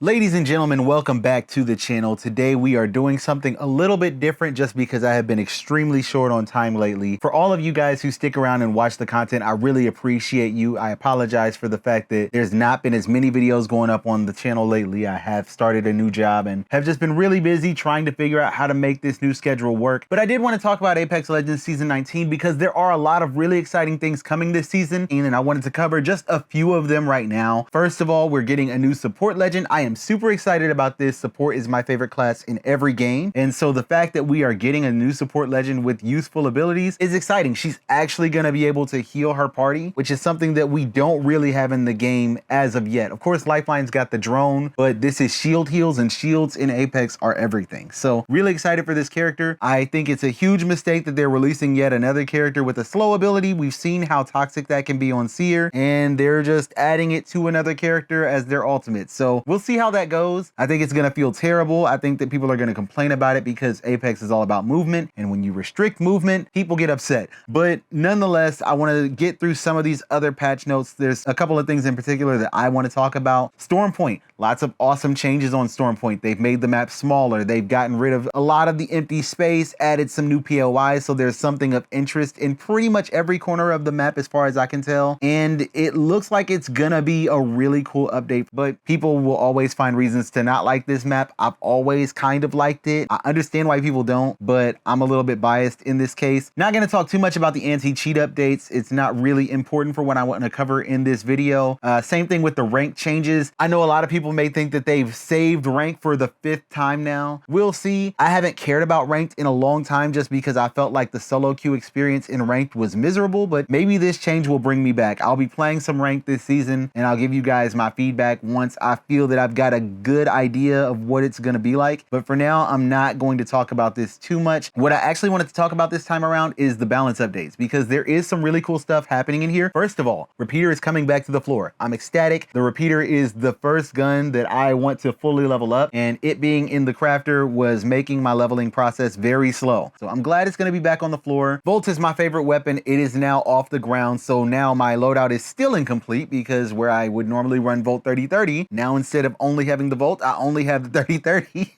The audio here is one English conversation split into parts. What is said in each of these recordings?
Ladies and gentlemen, welcome back to the channel. Today we are doing something a little bit different just because I have been extremely short on time lately. For all of you guys who stick around and watch the content, I really appreciate you. I apologize for the fact that there's not been as many videos going up on the channel lately. I have started a new job and have just been really busy trying to figure out how to make this new schedule work. But I did want to talk about Apex Legends Season 19 because there are a lot of really exciting things coming this season, and I wanted to cover just a few of them right now. First of all, we're getting a new support legend. I am super excited about this. Support is my favorite class in every game, and so the fact that we are getting a new support legend with useful abilities is exciting. She's actually going to be able to heal her party, which is something that we don't really have in the game as of yet. Of course, Lifeline's got the drone, but this is shield heals, and shields in Apex are everything. So really excited for this character. I think it's a huge mistake that they're releasing yet another character with a slow ability. We've seen how toxic that can be on Seer, and they're just adding it to another character as their ultimate. So we'll see how that goes. I think it's going to feel terrible. I think that people are going to complain about it because Apex is all about movement, and when you restrict movement, people get upset. But nonetheless, I want to get through some of these other patch notes. There's a couple of things in particular that I want to talk about. Storm Point. Lots of awesome changes on Storm Point. They've made the map smaller. They've gotten rid of a lot of the empty space, added some new POIs, so there's something of interest in pretty much every corner of the map as far as I can tell. And it looks like it's gonna be a really cool update, but people will always find reasons to not like this map. I've always kind of liked it. I understand why people don't, but I'm a little bit biased in this case. Not gonna talk too much about the anti-cheat updates. It's not really important for what I want to cover in this video. Same thing with the rank changes. I know a lot of people may think that they've saved rank for the 5th time now. We'll see. I haven't cared about ranked in a long time just because I felt like the solo queue experience in ranked was miserable, but maybe this change will bring me back. I'll be playing some ranked this season, and I'll give you guys my feedback once I feel that I've got a good idea of what it's going to be like. But for now, I'm not going to talk about this too much. What I actually wanted to talk about this time around is the balance updates, because there is some really cool stuff happening in here. First of all, Repeater is coming back to the floor. I'm ecstatic. The Repeater is the first gun that I want to fully level up, and it being in the crafter was making my leveling process very slow. So I'm glad it's going to be back on the floor. Volt is my favorite weapon. It is now off the ground, so now my loadout is still incomplete, because where I would normally run Volt 30-30, now instead of only having the Volt, I only have the 30-30.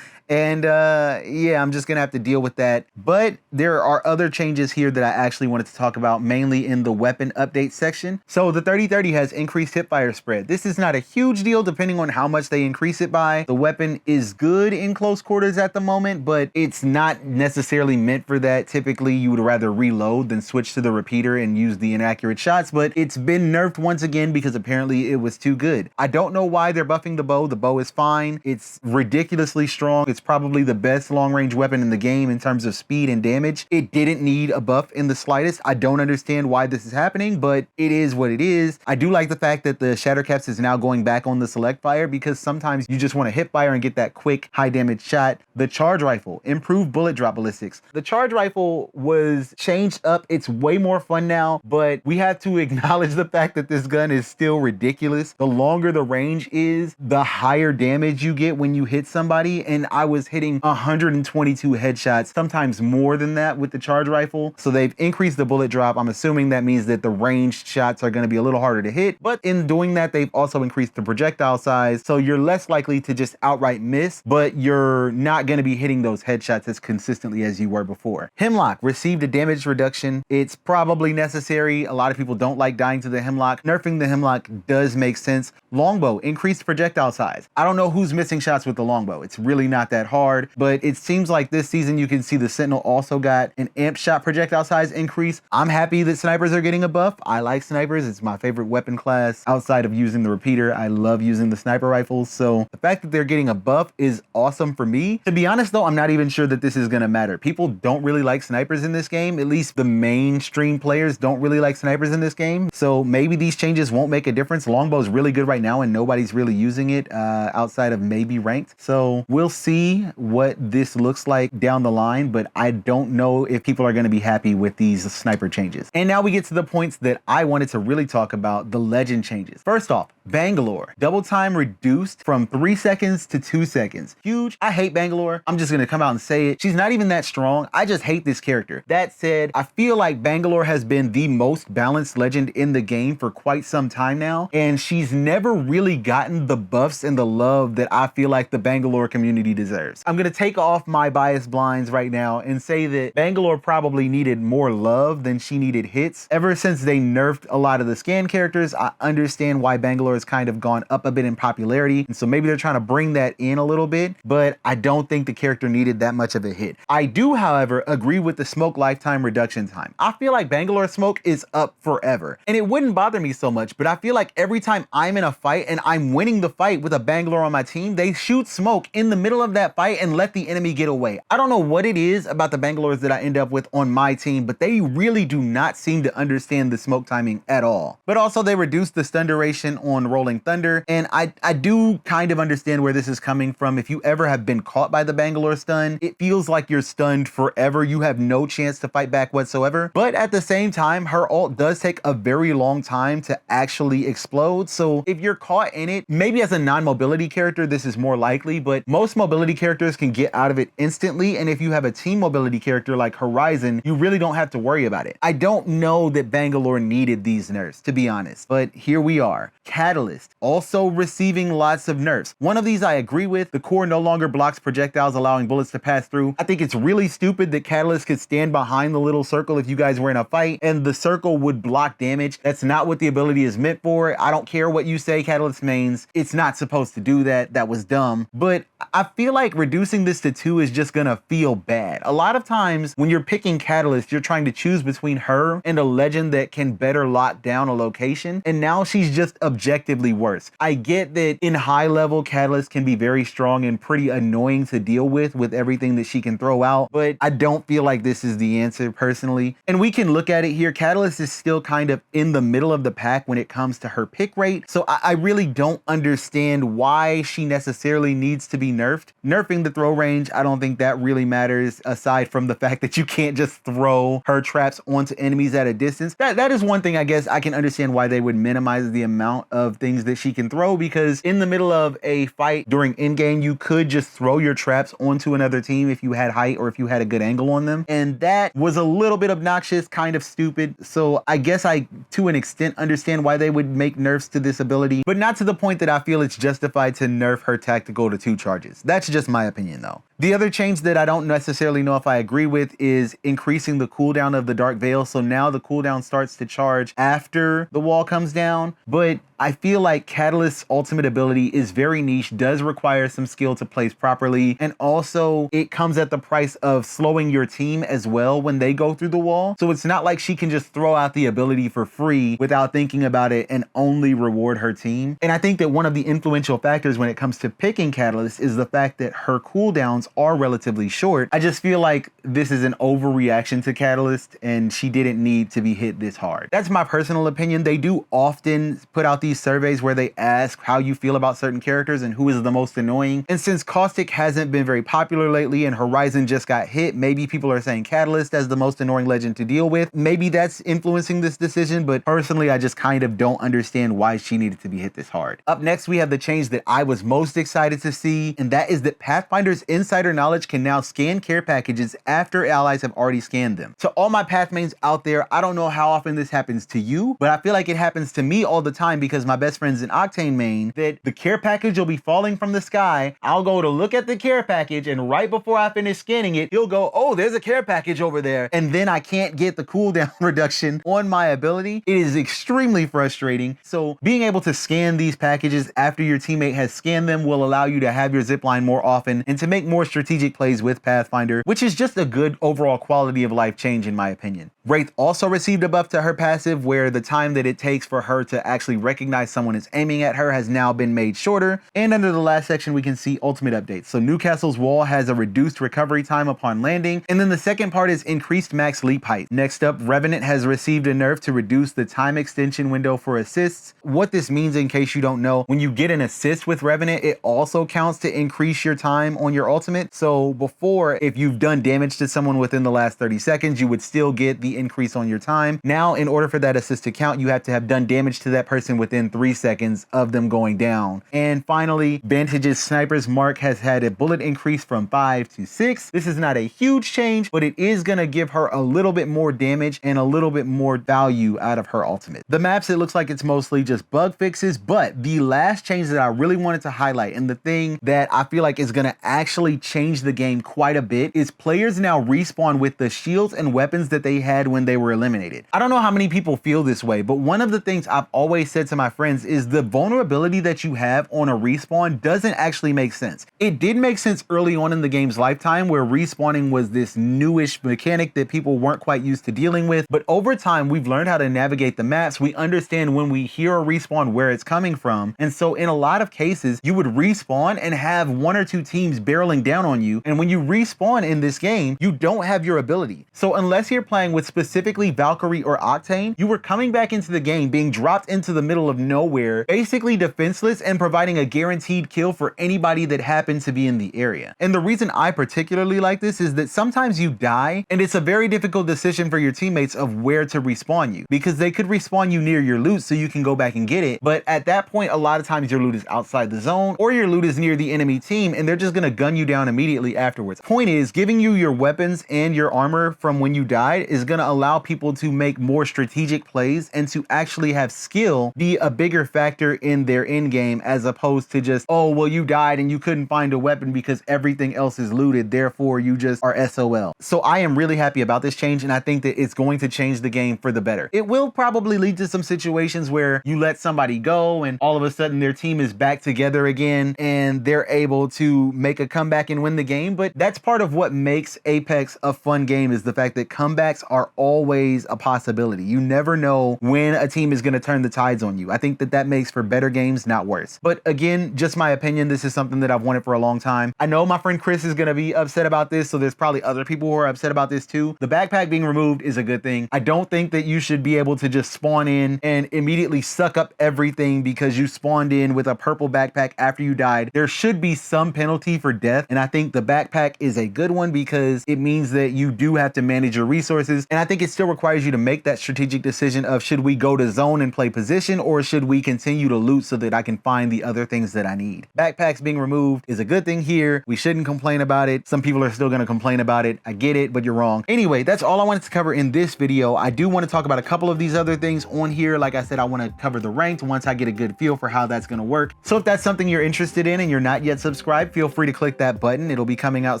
And yeah, I'm just gonna have to deal with that. But there are other changes here that I actually wanted to talk about, mainly in the weapon update section. So the 30-30 has increased hipfire spread. This is not a huge deal depending on how much they increase it by. The weapon is good in close quarters at the moment, but it's not necessarily meant for that. Typically, you would rather reload than switch to the repeater and use the inaccurate shots, but it's been nerfed once again because apparently it was too good. I don't know why they're buffing the bow. The bow is fine. It's ridiculously strong. It's probably the best long-range weapon in the game in terms of speed and damage. It didn't need a buff in the slightest. I don't understand why this is happening, but it is what it is. I do like the fact that the shatter caps is now going back on the select fire, because sometimes you just want to hip fire and get that quick high damage shot. The charge rifle, improved bullet drop ballistics. The charge rifle was changed up. It's way more fun now, but we have to acknowledge the fact that this gun is still ridiculous. The longer the range is, the higher damage you get when you hit somebody, and I was hitting 122 headshots, sometimes more than that with the charge rifle. So they've increased the bullet drop. I'm assuming that means that the ranged shots are going to be a little harder to hit, but in doing that, they've also increased the projectile size, so you're less likely to just outright miss, but you're not going to be hitting those headshots as consistently as you were before. Hemlock received a damage reduction. It's probably necessary. A lot of people don't like dying to the Hemlock. Nerfing the Hemlock does make sense. Longbow increased projectile size. I don't know who's missing shots with the longbow. It's really not that hard, but it seems like this season you can see the Sentinel also got an amp shot projectile size increase. I'm happy that snipers are getting a buff. I like snipers. It's my favorite weapon class outside of using the repeater. I love using the sniper rifles, so the fact that they're getting a buff is awesome for me. To be honest though, I'm not even sure that this is gonna matter. People don't really like snipers in this game. At least the mainstream players don't really like snipers in this game, so maybe these changes won't make a difference. Longbow is really good right now and nobody's really using it outside of maybe ranked, so we'll see. see what this looks like down the line, but I don't know if people are going to be happy with these sniper changes. And now we get to the points that I wanted to really talk about, the legend changes. First off, Bangalore, double time reduced from 3 seconds to 2 seconds. Huge. I hate Bangalore. I'm just gonna come out and say it. She's not even that strong. I just hate this character. That said, I feel like Bangalore has been the most balanced legend in the game for quite some time now, and she's never really gotten the buffs and the love that I feel like the Bangalore community deserves. I'm gonna take off my bias blinds right now and say that Bangalore probably needed more love than she needed hits. Ever since they nerfed a lot of the scan characters, I understand why Bangalore has kind of gone up a bit in popularity, and so maybe they're trying to bring that in a little bit, but I don't think the character needed that much of a hit. I do, however, agree with the smoke lifetime reduction time. I feel like Bangalore smoke is up forever, and it wouldn't bother me so much, but I feel like every time I'm in a fight and I'm winning the fight with a Bangalore on my team, they shoot smoke in the middle of that fight and let the enemy get away. I don't know what it is about the Bangalores that I end up with on my team, but they really do not seem to understand the smoke timing at all. But also they reduced the stun duration on Rolling Thunder, and I do kind of understand where this is coming from. If you ever have been caught by the Bangalore stun, it feels like you're stunned forever. You have no chance to fight back whatsoever. But at the same time, her ult does take a very long time to actually explode. So if you're caught in it, maybe as a non-mobility character, this is more likely, but most mobility characters can get out of it instantly. And if you have a team mobility character like Horizon, you really don't have to worry about it. I don't know that Bangalore needed these nerfs, to be honest, but here we are. Catalyst also receiving lots of nerfs. One of these I agree with. The core no longer blocks projectiles, allowing bullets to pass through. I think it's really stupid that Catalyst could stand behind the little circle if you guys were in a fight and the circle would block damage. That's not what the ability is meant for. I don't care what you say, Catalyst mains. It's not supposed to do that. That was dumb. But I feel like reducing this to 2 is just gonna feel bad. A lot of times when you're picking Catalyst, you're trying to choose between her and a legend that can better lock down a location, and now she's just objectively worse. I get that in high level, Catalyst can be very strong and pretty annoying to deal with everything that she can throw out, but I don't feel like this is the answer personally. And we can look at it here. Catalyst is still kind of in the middle of the pack when it comes to her pick rate, so I really don't understand why she necessarily needs to be nerfed. Nerfing the throw range, I don't think that really matters, aside from the fact that you can't just throw her traps onto enemies at a distance. That is one thing I guess I can understand why they would minimize the amount of things that she can throw, because in the middle of a fight during in-game, you could just throw your traps onto another team if you had height or if you had a good angle on them. And that was a little bit obnoxious, kind of stupid. So I guess I, to an extent, understand why they would make nerfs to this ability, but not to the point that I feel it's justified to nerf her tactical to 2 charges. That's just my opinion though. The other change that I don't necessarily know if I agree with is increasing the cooldown of the Dark Veil. So now the cooldown starts to charge after the wall comes down, but I feel like Catalyst's ultimate ability is very niche, does require some skill to place properly, and also it comes at the price of slowing your team as well when they go through the wall. So it's not like she can just throw out the ability for free without thinking about it and only reward her team. And I think that one of the influential factors when it comes to picking Catalyst is the fact that her cooldowns are relatively short. I just feel like this is an overreaction to Catalyst and she didn't need to be hit this hard. That's my personal opinion. They do often put out these surveys where they ask how you feel about certain characters and who is the most annoying. And since Caustic hasn't been very popular lately and Horizon just got hit, maybe people are saying Catalyst as the most annoying legend to deal with. Maybe that's influencing this decision, but personally, I just kind of don't understand why she needed to be hit this hard. Up next, we have the change that I was most excited to see, and that is that Pathfinder's insider knowledge can now scan care packages after allies have already scanned them. To all my Path mains out there, I don't know how often this happens to you, but I feel like it happens to me all the time because my best friend's an Octane main, that the care package will be falling from the sky. I'll go to look at the care package, and right before I finish scanning it, he'll go, oh, there's a care package over there. And then I can't get the cooldown reduction on my ability. It is extremely frustrating. So being able to scan these packages after your teammate has scanned them will allow you to have your zipline more often and to make more strategic plays with Pathfinder, which is just a good overall quality of life change in my opinion. Wraith also received a buff to her passive where the time that it takes for her to actually recognize someone is aiming at her has now been made shorter. And under the last section, we can see ultimate updates. So Newcastle's wall has a reduced recovery time upon landing. And then the second part is increased max leap height. Next up, Revenant has received a nerf to reduce the time extension window for assists. What this means, in case you don't know, when you get an assist with Revenant, it also counts to increase your time on your ultimate. So before, if you've done damage to someone within the last 30 seconds, you would still get the increase on your time. Now, in order for that assist to count, you have to have done damage to that person within 3 seconds of them going down. And finally, Vantage's Sniper's Mark has had a bullet increase from 5 to 6. This is not a huge change, but it is going to give her a little bit more damage and a little bit more value out of her ultimate. The maps, it looks like it's mostly just bug fixes, but the last change that I really wanted to highlight, and the thing that I feel like is going to actually change the game quite a bit, is players now respawn with the shields and weapons that they had when they were eliminated. I don't know how many people feel this way, but one of the things I've always said to my friends is the vulnerability that you have on a respawn doesn't actually make sense. It did make sense early on in the game's lifetime where respawning was this newish mechanic that people weren't quite used to dealing with, but over time we've learned how to navigate the maps. We understand when we hear a respawn where it's coming from, and so in a lot of cases you would respawn and have 1 or 2 teams barreling down on you, and when you respawn in this game you don't have your ability. So unless you're playing with specifically Valkyrie or Octane, you were coming back into the game being dropped into the middle of nowhere, basically defenseless, and providing a guaranteed kill for anybody that happened to be in the area. And the reason I particularly like this is that sometimes you die and it's a very difficult decision for your teammates of where to respawn you, because they could respawn you near your loot so you can go back and get it, but at that point a lot of times your loot is outside the zone or your loot is near the enemy team and they're just gonna gun you down immediately afterwards. Point is, giving you your weapons and your armor from when you died is gonna allow people to make more strategic plays and to actually have skill be a bigger factor in their end game, as opposed to just, oh well, you died and you couldn't find a weapon because everything else is looted, therefore you just are SOL. So I am really happy about this change, and I think that it's going to change the game for the better. It will probably lead to some situations where you let somebody go and all of a sudden their team is back together again and they're able to make a comeback and win the game, but that's part of what makes Apex a fun game, is the fact that comebacks are always a possibility. You never know when a team is going to turn the tides on you. I think that that makes for better games, not worse. But again, just my opinion, this is something that I've wanted for a long time. I know my friend Chris is going to be upset about this, so there's probably other people who are upset about this too. The backpack being removed is a good thing. I don't think that you should be able to just spawn in and immediately suck up everything because you spawned in with a purple backpack after you died. There should be some penalty for death, and I think the backpack is a good one because it means that you do have to manage your resources, and I think it still requires you to make that strategic decision of, should we go to zone and play position, or should we continue to loot so that I can find the other things that I need? Backpacks being removed is a good thing here. We shouldn't complain about it. Some people are still going to complain about it. I get it, but you're wrong. Anyway, that's all I wanted to cover in this video. I do want to talk about a couple of these other things on here. Like I said, I want to cover the ranked once I get a good feel for how that's going to work. So if that's something you're interested in and you're not yet subscribed, feel free to click that button. It'll be coming out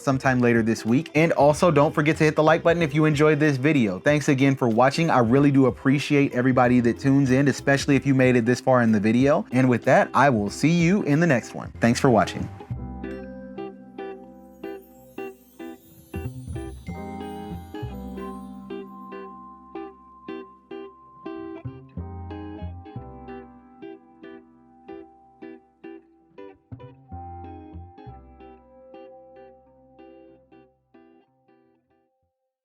sometime later this week. And also don't forget to hit the like button if you enjoyed this video. Thanks again for watching. I really do appreciate everybody that tunes in, especially if you made it this far in the video. And with that, I will see you in the next one. Thanks for watching.